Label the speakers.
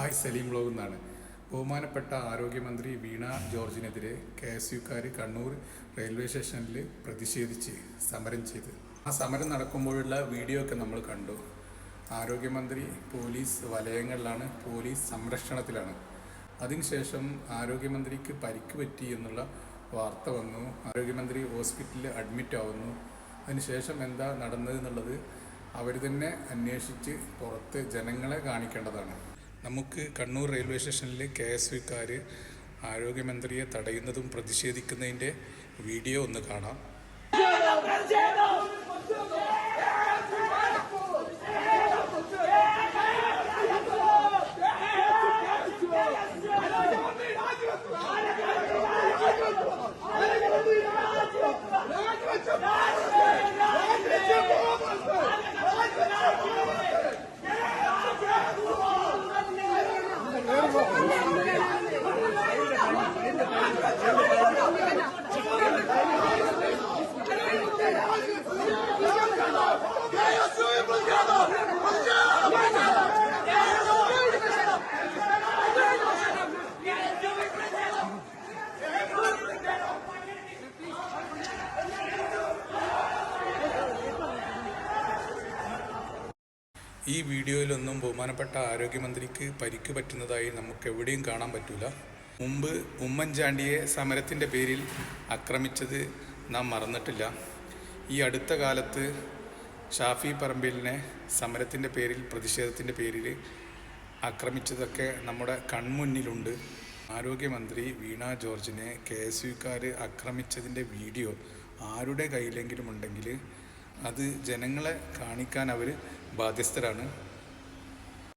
Speaker 1: Hi Saleem vlog എന്നാണ്. ബഹുമാനപ്പെട്ട ആരോഗ്യമന്ത്രി വീണ ജോർജിനെതിരെ KSUക്കാർ കണ്ണൂർ റെയിൽവേ സ്റ്റേഷനിൽ പ്രതിഷേധിച്ച് സമരം ചെയ്ത് ആ സമരം നടക്കുമ്പോഴുള്ള വീഡിയോ ഒക്കെ നമ്മൾ കണ്ടു. ആരോഗ്യമന്ത്രി പോലീസ് വലയങ്ങളിലാണ്, പോലീസ് സംരക്ഷണത്തിലാണ്. അതിനുശേഷം ആരോഗ്യമന്ത്രിക്ക് പരിക്ക് പറ്റി എന്നുള്ള വാർത്ത വന്നു. ആരോഗ്യമന്ത്രി ഹോസ്പിറ്റലിൽ അഡ്മിറ്റ് ആവുന്നു. അതിനുശേഷം എന്താ നടന്നതെന്നുള്ളത് അവർ തന്നെ അന്വേഷിച്ച് പുറത്ത് ജനങ്ങളെ കാണിക്കേണ്ടതാണ്. നമുക്ക് കണ്ണൂർ റെയിൽവേ സ്റ്റേഷനിൽ KSUക്കാർ ആരോഗ്യമന്ത്രിയെ തടയുന്നതും പ്രതിഷേധിക്കുന്നതിൻ്റെ വീഡിയോ ഒന്ന് കാണാം. ഈ വീഡിയോയിലൊന്നും ബഹുമാനപ്പെട്ട ആരോഗ്യമന്ത്രിക്ക് പരിക്ക് പറ്റുന്നതായി നമുക്ക് എവിടെയും കാണാൻ പറ്റില്ല. മുമ്പ് ഉമ്മൻചാണ്ടിയെ സമരത്തിൻ്റെ പേരിൽ ആക്രമിച്ചത് നാം മറന്നിട്ടില്ല. ഈ അടുത്ത കാലത്ത് ഷാഫി പറമ്പിലിനെ സമരത്തിൻ്റെ പേരിൽ, പ്രതിഷേധത്തിൻ്റെ പേരിൽ ആക്രമിച്ചതൊക്കെ നമ്മുടെ കൺമുന്നിലുണ്ട്. ആരോഗ്യമന്ത്രി വീണ ജോർജിനെ KSUക്കാർ ആക്രമിച്ചതിൻ്റെ വീഡിയോ ആരുടെ കയ്യിലെങ്കിലും ഉണ്ടെങ്കിൽ അത് ജനങ്ങളെ കാണിക്കാൻ അവർ ബാധ്യസ്ഥരാണ്.